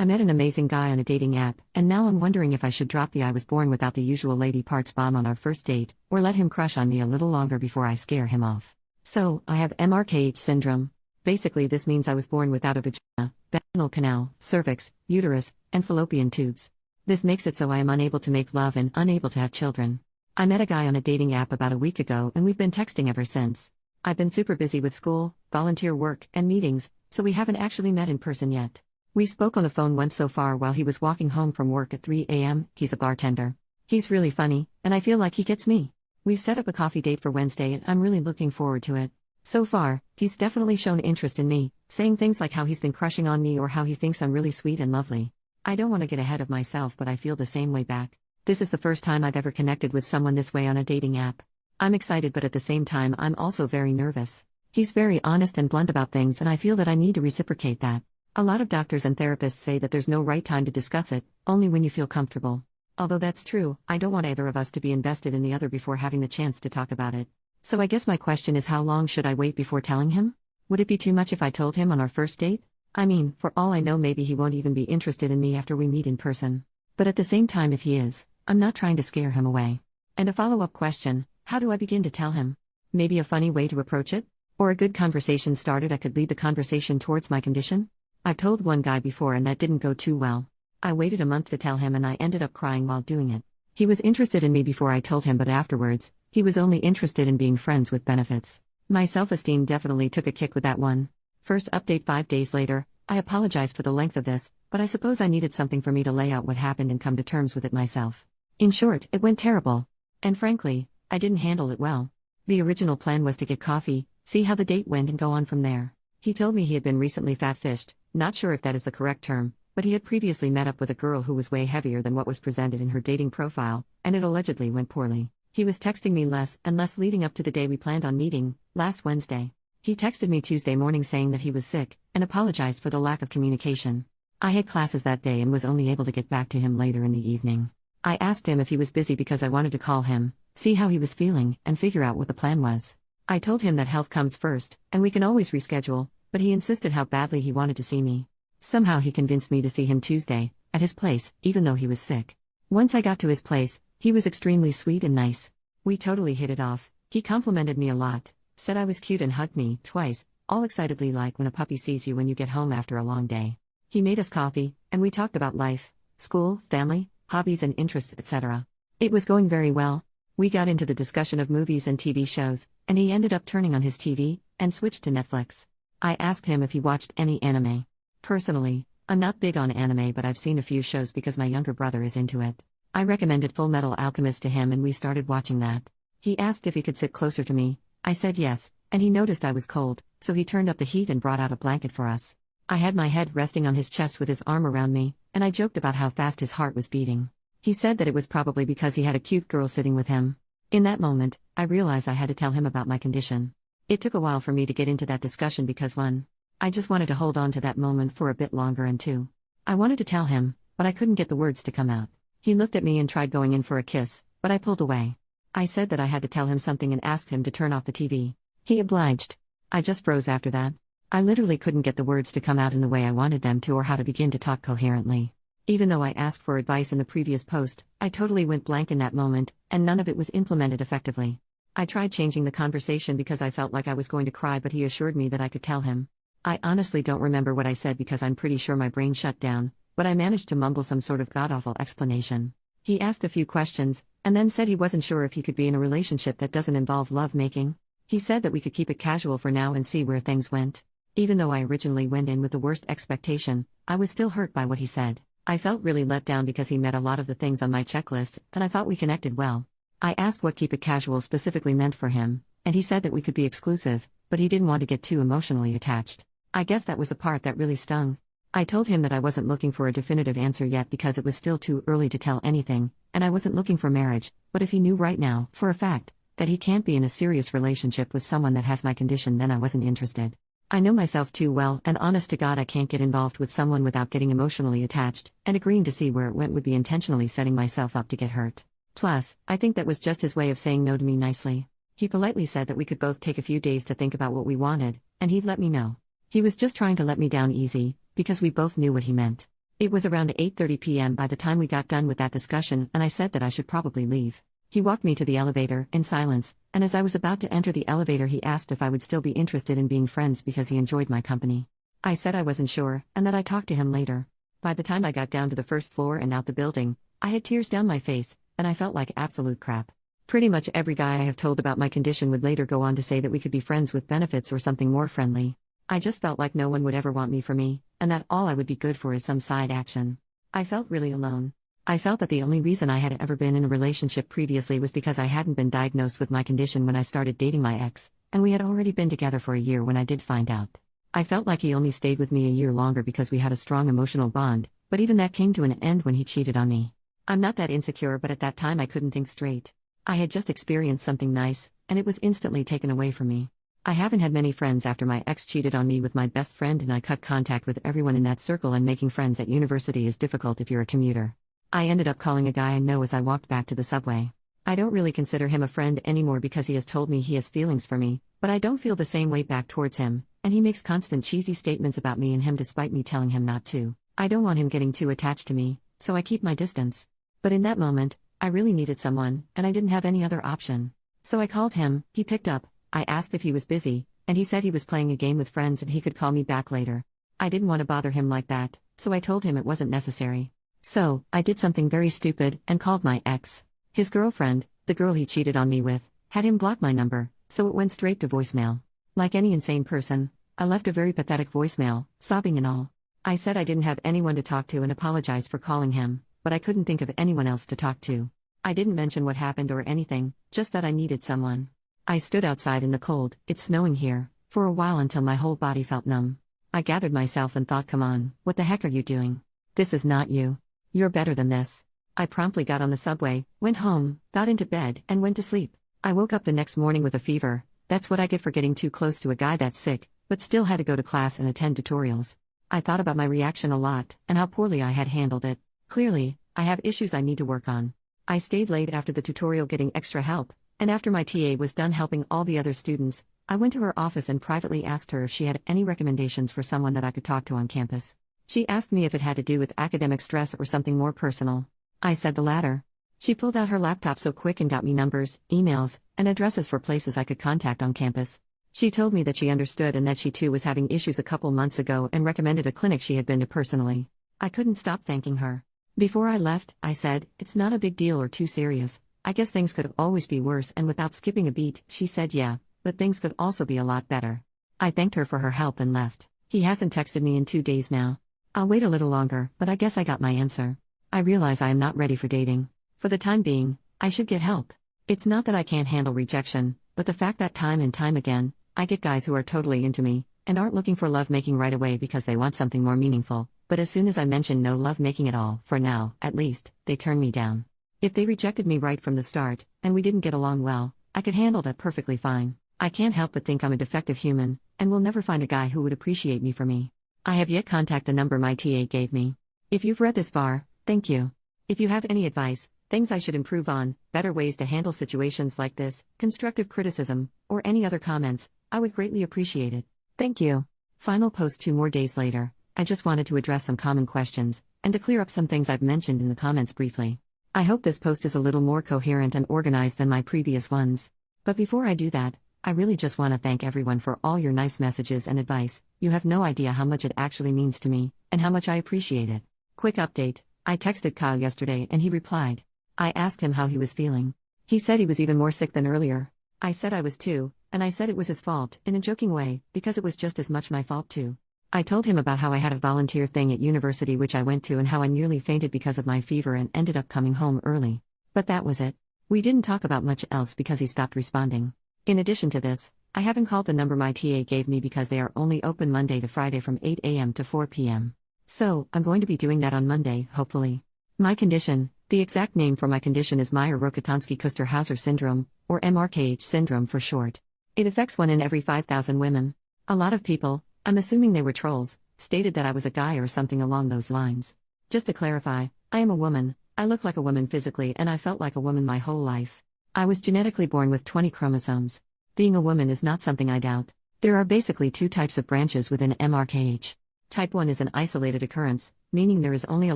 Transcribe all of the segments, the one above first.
I met an amazing guy on a dating app, and now I'm wondering if I should drop the I was born without the usual lady parts bomb on our first date, or let him crush on me a little longer before I scare him off. So, I have MRKH syndrome. Basically, this means I was born without a vagina, vaginal canal, cervix, uterus, and fallopian tubes. This makes it so I am unable to make love and unable to have children. I met a guy on a dating app about a week ago and we've been texting ever since. I've been super busy with school, volunteer work, and meetings, so we haven't actually met in person yet. We spoke on the phone once so far while he was walking home from work at 3 a.m. He's a bartender. He's really funny, and I feel like he gets me. We've set up a coffee date for Wednesday and I'm really looking forward to it. So far, he's definitely shown interest in me, saying things like how he's been crushing on me or how he thinks I'm really sweet and lovely. I don't want to get ahead of myself, but I feel the same way back. This is the first time I've ever connected with someone this way on a dating app. I'm excited, but at the same time I'm also very nervous. He's very honest and blunt about things and I feel that I need to reciprocate that. A lot of doctors and therapists say that there's no right time to discuss it, only when you feel comfortable. Although that's true, I don't want either of us to be invested in the other before having the chance to talk about it. So I guess my question is, how long should I wait before telling him? Would it be too much if I told him on our first date? I mean, for all I know, maybe he won't even be interested in me after we meet in person. But at the same time, if he is, I'm not trying to scare him away. And a follow-up question, how do I begin to tell him? Maybe a funny way to approach it? Or a good conversation starter that could lead the conversation towards my condition? I've told one guy before and that didn't go too well. I waited a month to tell him and I ended up crying while doing it. He was interested in me before I told him, but afterwards, he was only interested in being friends with benefits. My self-esteem definitely took a kick with that one. First update 5 days later, I apologized for the length of this, but I suppose I needed something for me to lay out what happened and come to terms with it myself. In short, it went terrible. And frankly, I didn't handle it well. The original plan was to get coffee, see how the date went and go on from there. He told me he had been recently fat-fished, not sure if that is the correct term, but he had previously met up with a girl who was way heavier than what was presented in her dating profile, and it allegedly went poorly. He was texting me less and less leading up to the day we planned on meeting, last Wednesday. He texted me Tuesday morning saying that he was sick, and apologized for the lack of communication. I had classes that day and was only able to get back to him later in the evening. I asked him if he was busy because I wanted to call him, see how he was feeling, and figure out what the plan was. I told him that health comes first, and we can always reschedule, but he insisted how badly he wanted to see me. Somehow he convinced me to see him Tuesday, at his place, even though he was sick. Once I got to his place, he was extremely sweet and nice. We totally hit it off. He complimented me a lot, said I was cute and hugged me, twice, all excitedly like when a puppy sees you when you get home after a long day. He made us coffee, and we talked about life, school, family, hobbies and interests, etc. It was going very well. We got into the discussion of movies and TV shows, and he ended up turning on his TV, and switched to Netflix. I asked him if he watched any anime. Personally, I'm not big on anime, but I've seen a few shows because my younger brother is into it. I recommended Full Metal Alchemist to him and we started watching that. He asked if he could sit closer to me. I said yes, and he noticed I was cold, so he turned up the heat and brought out a blanket for us. I had my head resting on his chest with his arm around me, and I joked about how fast his heart was beating. He said that it was probably because he had a cute girl sitting with him. In that moment, I realized I had to tell him about my condition. It took a while for me to get into that discussion because 1. I just wanted to hold on to that moment for a bit longer, and 2. I wanted to tell him, but I couldn't get the words to come out. He looked at me and tried going in for a kiss, but I pulled away. I said that I had to tell him something and asked him to turn off the TV. He obliged. I just froze after that. I literally couldn't get the words to come out in the way I wanted them to or how to begin to talk coherently. Even though I asked for advice in the previous post, I totally went blank in that moment, and none of it was implemented effectively. I tried changing the conversation because I felt like I was going to cry, but he assured me that I could tell him. I honestly don't remember what I said because I'm pretty sure my brain shut down, but I managed to mumble some sort of god-awful explanation. He asked a few questions, and then said he wasn't sure if he could be in a relationship that doesn't involve love-making. He said that we could keep it casual for now and see where things went. Even though I originally went in with the worst expectation, I was still hurt by what he said. I felt really let down because he met a lot of the things on my checklist, and I thought we connected well. I asked what keep it casual specifically meant for him, and he said that we could be exclusive, but he didn't want to get too emotionally attached. I guess that was the part that really stung. I told him that I wasn't looking for a definitive answer yet because it was still too early to tell anything, and I wasn't looking for marriage, but if he knew right now, for a fact, that he can't be in a serious relationship with someone that has my condition, then I wasn't interested. I know myself too well, and honest to God, I can't get involved with someone without getting emotionally attached, and agreeing to see where it went would be intentionally setting myself up to get hurt. Plus, I think that was just his way of saying no to me nicely. He politely said that we could both take a few days to think about what we wanted, and he'd let me know. He was just trying to let me down easy, because we both knew what he meant. It was around 8:30 p.m. by the time we got done with that discussion, and I said that I should probably leave. He walked me to the elevator, in silence, and as I was about to enter the elevator, he asked if I would still be interested in being friends because he enjoyed my company. I said I wasn't sure, and that I'd talk to him later. By the time I got down to the first floor and out the building, I had tears down my face, and I felt like absolute crap. Pretty much every guy I have told about my condition would later go on to say that we could be friends with benefits or something more friendly. I just felt like no one would ever want me for me, and that all I would be good for is some side action. I felt really alone. I felt that the only reason I had ever been in a relationship previously was because I hadn't been diagnosed with my condition when I started dating my ex, and we had already been together for a year when I did find out. I felt like he only stayed with me a year longer because we had a strong emotional bond, but even that came to an end when he cheated on me. I'm not that insecure, but at that time I couldn't think straight. I had just experienced something nice, and it was instantly taken away from me. I haven't had many friends after my ex cheated on me with my best friend, and I cut contact with everyone in that circle, and making friends at university is difficult if you're a commuter. I ended up calling a guy I know as I walked back to the subway. I don't really consider him a friend anymore because he has told me he has feelings for me, but I don't feel the same way back towards him, and he makes constant cheesy statements about me and him despite me telling him not to. I don't want him getting too attached to me, so I keep my distance. But in that moment, I really needed someone, and I didn't have any other option. So I called him, he picked up, I asked if he was busy, and he said he was playing a game with friends and he could call me back later. I didn't want to bother him like that, so I told him it wasn't necessary. So, I did something very stupid, and called my ex. His girlfriend, the girl he cheated on me with, had him block my number, so it went straight to voicemail. Like any insane person, I left a very pathetic voicemail, sobbing and all. I said I didn't have anyone to talk to and apologized for calling him, but I couldn't think of anyone else to talk to. I didn't mention what happened or anything, just that I needed someone. I stood outside in the cold, it's snowing here, for a while until my whole body felt numb. I gathered myself and thought, come on, what the heck are you doing? This is not you. You're better than this. I promptly got on the subway, went home, got into bed, and went to sleep. I woke up the next morning with a fever. That's what I get for getting too close to a guy that's sick, but still had to go to class and attend tutorials. I thought about my reaction a lot, and how poorly I had handled it. Clearly, I have issues I need to work on. I stayed late after the tutorial getting extra help, and after my TA was done helping all the other students, I went to her office and privately asked her if she had any recommendations for someone that I could talk to on campus. She asked me if it had to do with academic stress or something more personal. I said the latter. She pulled out her laptop so quick and got me numbers, emails, and addresses for places I could contact on campus. She told me that she understood and that she too was having issues a couple months ago and recommended a clinic she had been to personally. I couldn't stop thanking her. Before I left, I said, it's not a big deal or too serious. I guess things could always be worse, and without skipping a beat, she said yeah, but things could also be a lot better. I thanked her for her help and left. He hasn't texted me in 2 days now. I'll wait a little longer, but I guess I got my answer. I realize I am not ready for dating. For the time being, I should get help. It's not that I can't handle rejection, but the fact that time and time again, I get guys who are totally into me, and aren't looking for lovemaking right away because they want something more meaningful, but as soon as I mention no lovemaking at all, for now, at least, they turn me down. If they rejected me right from the start, and we didn't get along well, I could handle that perfectly fine. I can't help but think I'm a defective human, and will never find a guy who would appreciate me for me. I have yet contact the number my TA gave me. If you've read this far, thank you. If you have any advice, things I should improve on, better ways to handle situations like this, constructive criticism, or any other comments, I would greatly appreciate it. Thank you. Final post 2 more days later. I just wanted to address some common questions, and to clear up some things I've mentioned in the comments briefly. I hope this post is a little more coherent and organized than my previous ones. But before I do that, I really just want to thank everyone for all your nice messages and advice. You have no idea how much it actually means to me, and how much I appreciate it. Quick update, I texted Kyle yesterday and he replied. I asked him how he was feeling. He said he was even more sick than earlier. I said I was too, and I said it was his fault, in a joking way, because it was just as much my fault too. I told him about how I had a volunteer thing at university which I went to and how I nearly fainted because of my fever and ended up coming home early. But that was it. We didn't talk about much else because he stopped responding. In addition to this, I haven't called the number my TA gave me because they are only open Monday to Friday from 8 a.m. to 4 p.m. So, I'm going to be doing that on Monday, hopefully. My condition, the exact name for my condition is Mayer-Rokitansky-Kuster-Hauser syndrome, or MRKH syndrome for short. It affects 1 in every 5,000 women. A lot of people, I'm assuming they were trolls, stated that I was a guy or something along those lines. Just to clarify, I am a woman, I look like a woman physically and I felt like a woman my whole life. I was genetically born with 20 chromosomes. Being a woman is not something I doubt. There are basically 2 types of branches within MRKH. Type 1 is an isolated occurrence, meaning there is only a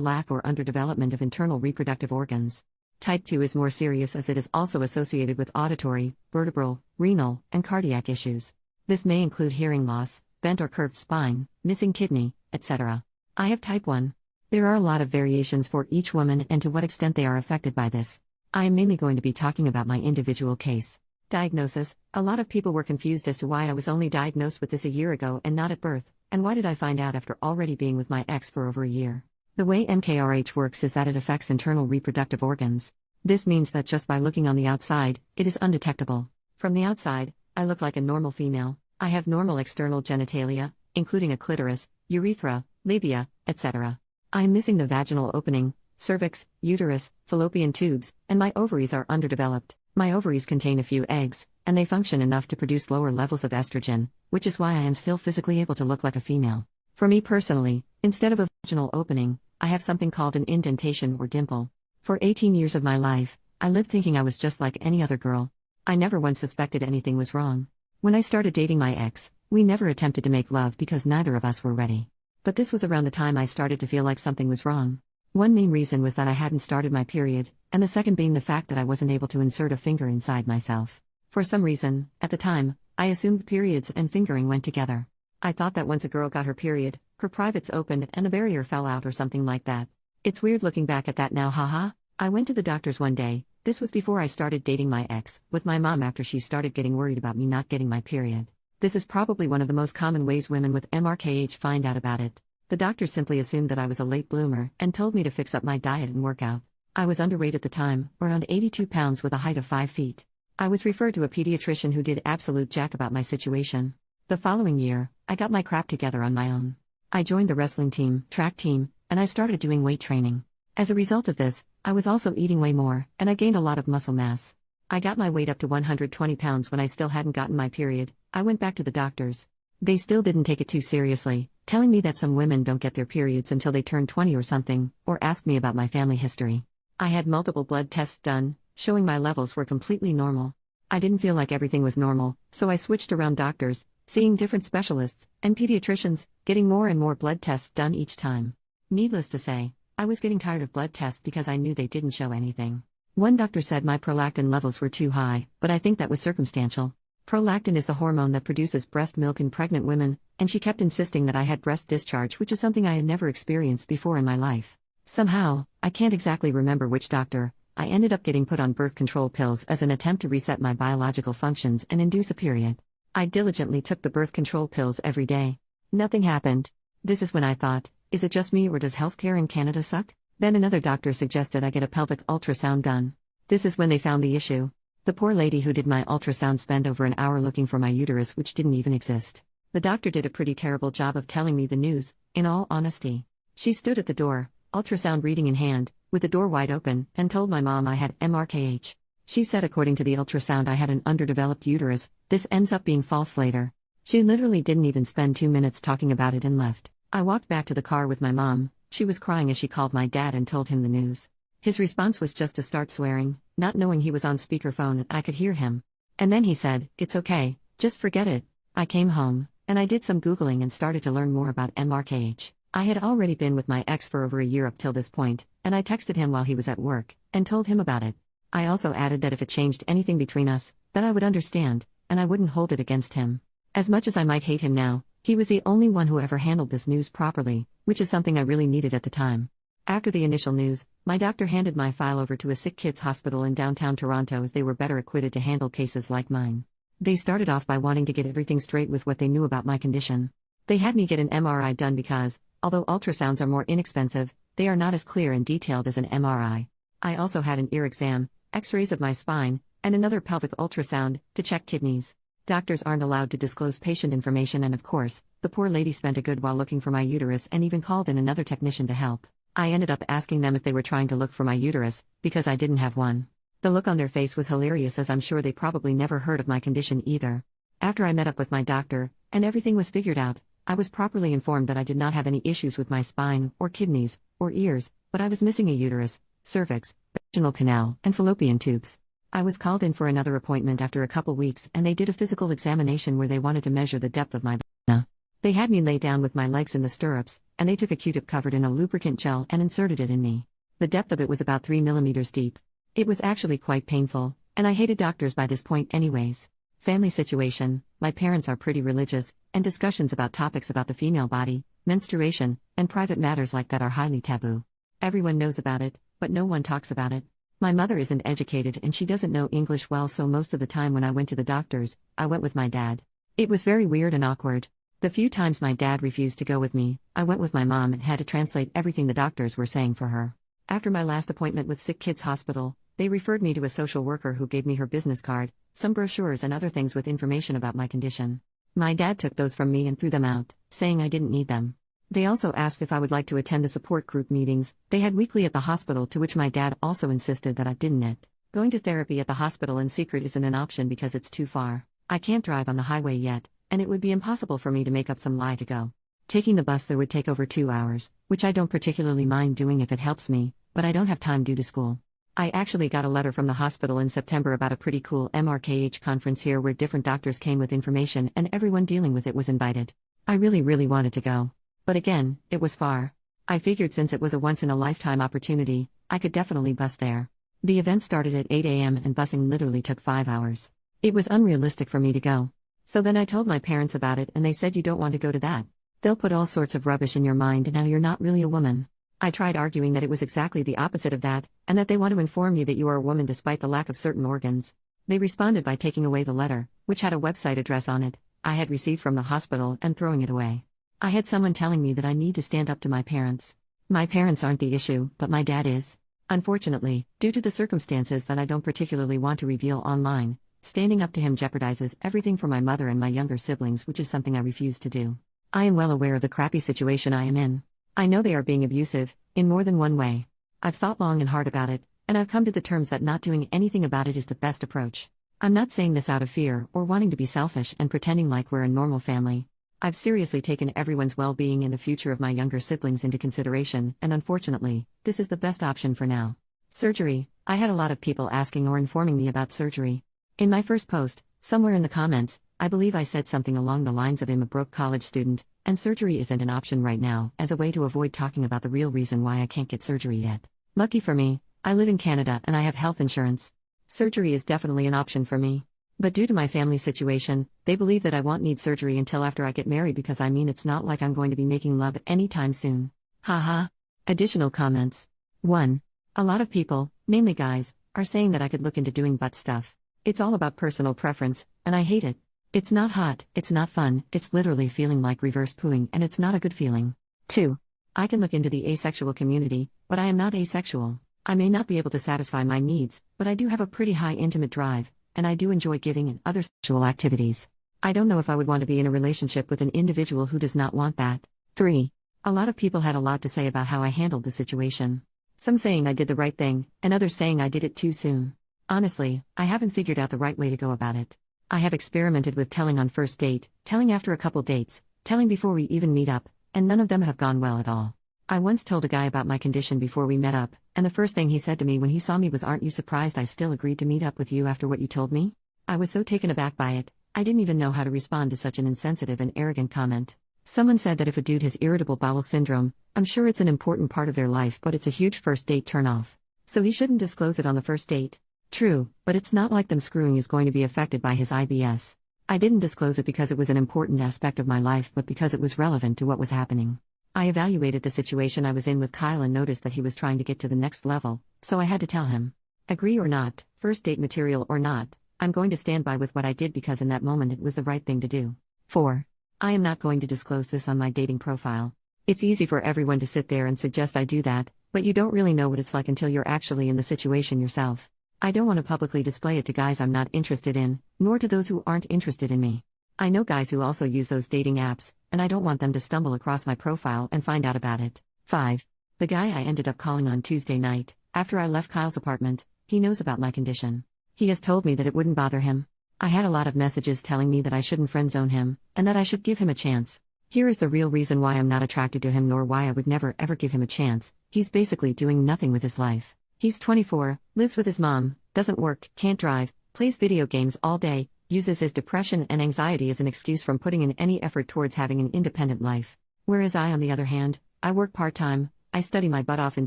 lack or underdevelopment of internal reproductive organs. Type 2 is more serious as it is also associated with auditory, vertebral, renal, and cardiac issues. This may include hearing loss, bent or curved spine, missing kidney, etc. I have type 1. There are a lot of variations for each woman and to what extent they are affected by this. I am mainly going to be talking about my individual case. Diagnosis: a lot of people were confused as to why I was only diagnosed with this a year ago and not at birth, and why did I find out after already being with my ex for over a year. The way MKRH works is that it affects internal reproductive organs. This means that just by looking on the outside, it is undetectable. From the outside, I look like a normal female. I have normal external genitalia, including a clitoris, urethra, labia, etc. I am missing the vaginal opening, cervix, uterus, fallopian tubes, and my ovaries are underdeveloped. My ovaries contain a few eggs, and they function enough to produce lower levels of estrogen, which is why I am still physically able to look like a female. For me personally, instead of a vaginal opening, I have something called an indentation or dimple. For 18 years of my life, I lived thinking I was just like any other girl. I never once suspected anything was wrong. When I started dating my ex, we never attempted to make love because neither of us were ready. But this was around the time I started to feel like something was wrong. One main reason was that I hadn't started my period, and the second being the fact that I wasn't able to insert a finger inside myself. For some reason, at the time, I assumed periods and fingering went together. I thought that once a girl got her period, her privates opened and the barrier fell out or something like that. It's weird looking back at that now, haha. I went to the doctor's one day, this was before I started dating my ex, with my mom after she started getting worried about me not getting my period. This is probably one of the most common ways women with MRKH find out about it. The doctor simply assumed that I was a late bloomer and told me to fix up my diet and work out. I was underweight at the time, around 82 pounds with a height of 5 feet. I was referred to a pediatrician who did absolute jack about my situation. The following year, I got my crap together on my own. I joined the wrestling team, track team, and I started doing weight training. As a result of this, I was also eating way more, and I gained a lot of muscle mass. I got my weight up to 120 pounds when I still hadn't gotten my period. I went back to the doctors. They still didn't take it too seriously, telling me that some women don't get their periods until they turn 20 or something, or asked me about my family history. I had multiple blood tests done, showing my levels were completely normal. I didn't feel like everything was normal, so I switched around doctors, seeing different specialists, and pediatricians, getting more and more blood tests done each time. Needless to say, I was getting tired of blood tests because I knew they didn't show anything. One doctor said my prolactin levels were too high, but I think that was circumstantial. Prolactin is the hormone that produces breast milk in pregnant women, and she kept insisting that I had breast discharge, which is something I had never experienced before in my life. Somehow, I can't exactly remember which doctor, I ended up getting put on birth control pills as an attempt to reset my biological functions and induce a period. I diligently took the birth control pills every day. Nothing happened. This is when I thought, is it just me or does healthcare in Canada suck? Then another doctor suggested I get a pelvic ultrasound done. This is when they found the issue. The poor lady who did my ultrasound spent over an hour looking for my uterus, which didn't even exist. The doctor did a pretty terrible job of telling me the news, in all honesty. She stood at the door, ultrasound reading in hand, with the door wide open, and told my mom I had MRKH. She said according to the ultrasound I had an underdeveloped uterus. This ends up being false later. She literally didn't even spend 2 minutes talking about it and left. I walked back to the car with my mom. She was crying as she called my dad and told him the news. His response was just to start swearing, not knowing he was on speakerphone and I could hear him. And then he said, "It's okay, just forget it." I came home, and I did some Googling and started to learn more about MRKH. I had already been with my ex for over a year up till this point, and I texted him while he was at work, and told him about it. I also added that if it changed anything between us, that I would understand, and I wouldn't hold it against him. As much as I might hate him now, he was the only one who ever handled this news properly, which is something I really needed at the time. After the initial news, my doctor handed my file over to a sick kids hospital in downtown Toronto as they were better equipped to handle cases like mine. They started off by wanting to get everything straight with what they knew about my condition. They had me get an MRI done because, although ultrasounds are more inexpensive, they are not as clear and detailed as an MRI. I also had an ear exam, x-rays of my spine, and another pelvic ultrasound, to check kidneys. Doctors aren't allowed to disclose patient information, and of course, the poor lady spent a good while looking for my uterus and even called in another technician to help. I ended up asking them if they were trying to look for my uterus, because I didn't have one. The look on their face was hilarious, as I'm sure they probably never heard of my condition either. After I met up with my doctor, and everything was figured out, I was properly informed that I did not have any issues with my spine, or kidneys, or ears, but I was missing a uterus, cervix, vaginal canal, and fallopian tubes. I was called in for another appointment after a couple weeks, and they did a physical examination where they wanted to measure the depth of my vagina. They had me lay down with my legs in the stirrups, and they took a Q-tip covered in a lubricant gel and inserted it in me. The depth of it was about 3 millimeters deep. It was actually quite painful, and I hated doctors by this point anyways. Family situation: my parents are pretty religious, and discussions about topics about the female body, menstruation, and private matters like that are highly taboo. Everyone knows about it, but no one talks about it. My mother isn't educated and she doesn't know English well, so most of the time when I went to the doctors, I went with my dad. It was very weird and awkward. The few times my dad refused to go with me, I went with my mom and had to translate everything the doctors were saying for her. After my last appointment with Sick Kids Hospital, they referred me to a social worker who gave me her business card, some brochures and other things with information about my condition. My dad took those from me and threw them out, saying I didn't need them. They also asked if I would like to attend the support group meetings they had weekly at the hospital, to which my dad also insisted that I didn't. Going to therapy at the hospital in secret isn't an option because it's too far. I can't drive on the highway yet, and it would be impossible for me to make up some lie to go. Taking the bus there would take over 2 hours, which I don't particularly mind doing if it helps me, but I don't have time due to school. I actually got a letter from the hospital in September about a pretty cool MRKH conference here where different doctors came with information and everyone dealing with it was invited. I really wanted to go. But again, it was far. I figured since it was a once-in-a-lifetime opportunity, I could definitely bus there. The event started at 8 a.m. and busing literally took 5 hours. It was unrealistic for me to go. So then I told my parents about it and they said, "You don't want to go to that. They'll put all sorts of rubbish in your mind and now you're not really a woman." I tried arguing that it was exactly the opposite of that, and that they want to inform you that you are a woman despite the lack of certain organs. They responded by taking away the letter, which had a website address on it, I had received from the hospital, and throwing it away. I had someone telling me that I need to stand up to my parents. My parents aren't the issue, but my dad is. Unfortunately, due to the circumstances that I don't particularly want to reveal online, standing up to him jeopardizes everything for my mother and my younger siblings, which is something I refuse to do. I am well aware of the crappy situation I am in. I know they are being abusive, in more than one way. I've thought long and hard about it, and I've come to the terms that not doing anything about it is the best approach. I'm not saying this out of fear or wanting to be selfish and pretending like we're a normal family. I've seriously taken everyone's well-being and the future of my younger siblings into consideration, and unfortunately, this is the best option for now. Surgery: I had a lot of people asking or informing me about surgery. In my first post, somewhere in the comments, I believe I said something along the lines of I'm a broke college student, and surgery isn't an option right now, as a way to avoid talking about the real reason why I can't get surgery yet. Lucky for me, I live in Canada and I have health insurance. Surgery is definitely an option for me. But due to my family situation, they believe that I won't need surgery until after I get married, because I mean it's not like I'm going to be making love anytime soon. Haha. Additional comments. 1. A lot of people, mainly guys, are saying that I could look into doing butt stuff. It's all about personal preference, and I hate it. It's not hot, it's not fun, it's literally feeling like reverse pooing, and it's not a good feeling. 2. I can look into the asexual community, but I am not asexual. I may not be able to satisfy my needs, but I do have a pretty high intimate drive, and I do enjoy giving and other sexual activities. I don't know if I would want to be in a relationship with an individual who does not want that. 3. A lot of people had a lot to say about how I handled the situation. Some saying I did the right thing, and others saying I did it too soon. Honestly, I haven't figured out the right way to go about it. I have experimented with telling on first date, telling after a couple dates, telling before we even meet up, and none of them have gone well at all. I once told a guy about my condition before we met up, and the first thing he said to me when he saw me was, "Aren't you surprised I still agreed to meet up with you after what you told me?" I was so taken aback by it, I didn't even know how to respond to such an insensitive and arrogant comment. Someone said that if a dude has irritable bowel syndrome, I'm sure it's an important part of their life, but it's a huge first date turnoff. So he shouldn't disclose it on the first date. True, but it's not like them screwing is going to be affected by his IBS. I didn't disclose it because it was an important aspect of my life, but because it was relevant to what was happening. I evaluated the situation I was in with Kyle and noticed that he was trying to get to the next level, so I had to tell him. Agree or not, first date material or not, I'm going to stand by with what I did because in that moment it was the right thing to do. 4. I am not going to disclose this on my dating profile. It's easy for everyone to sit there and suggest I do that, but you don't really know what it's like until you're actually in the situation yourself. I don't want to publicly display it to guys I'm not interested in, nor to those who aren't interested in me. I know guys who also use those dating apps, and I don't want them to stumble across my profile and find out about it. 5. The guy I ended up calling on Tuesday night, after I left Kyle's apartment, he knows about my condition. He has told me that it wouldn't bother him. I had a lot of messages telling me that I shouldn't friendzone him, and that I should give him a chance. Here is the real reason why I'm not attracted to him, nor why I would never ever give him a chance. He's basically doing nothing with his life. He's 24, lives with his mom, doesn't work, can't drive, plays video games all day, uses his depression and anxiety as an excuse from putting in any effort towards having an independent life. Whereas I, on the other hand, I work part-time, I study my butt off in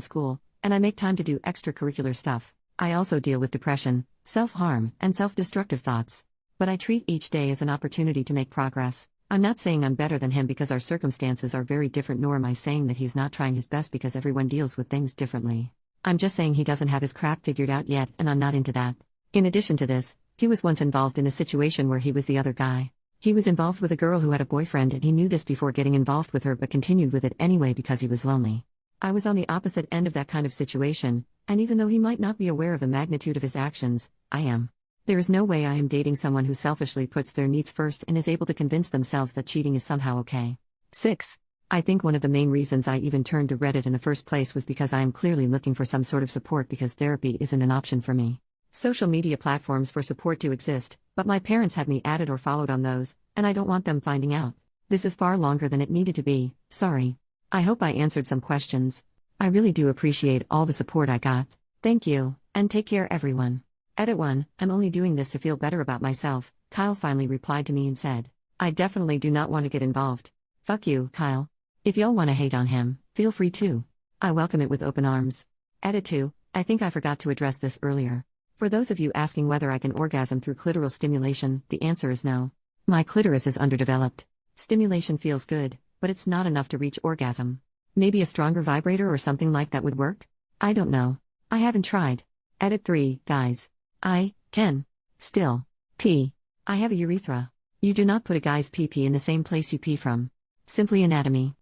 school, and I make time to do extracurricular stuff. I also deal with depression, self-harm, and self-destructive thoughts. But I treat each day as an opportunity to make progress. I'm not saying I'm better than him because our circumstances are very different, nor am I saying that he's not trying his best because everyone deals with things differently. I'm just saying he doesn't have his crap figured out yet, and I'm not into that. In addition to this, he was once involved in a situation where he was the other guy. He was involved with a girl who had a boyfriend, and he knew this before getting involved with her but continued with it anyway because he was lonely. I was on the opposite end of that kind of situation, and even though he might not be aware of the magnitude of his actions, I am. There is no way I am dating someone who selfishly puts their needs first and is able to convince themselves that cheating is somehow okay. 6. I think one of the main reasons I even turned to Reddit in the first place was because I am clearly looking for some sort of support because therapy isn't an option for me. Social media platforms for support do exist, but my parents had me added or followed on those, and I don't want them finding out. This is far longer than it needed to be, sorry. I hope I answered some questions. I really do appreciate all the support I got. Thank you, and take care everyone. Edit 1, I'm only doing this to feel better about myself. Kyle finally replied to me and said, I definitely do not want to get involved. Fuck you, Kyle. If y'all want to hate on him, feel free to. I welcome it with open arms. Edit 2, I think I forgot to address this earlier. For those of you asking whether I can orgasm through clitoral stimulation, the answer is no. My clitoris is underdeveloped. Stimulation feels good, but it's not enough to reach orgasm. Maybe a stronger vibrator or something like that would work? I don't know. I haven't tried. Edit 3, guys. I can still pee. I have a urethra. You do not put a guy's pee-pee in the same place you pee from. Simply anatomy.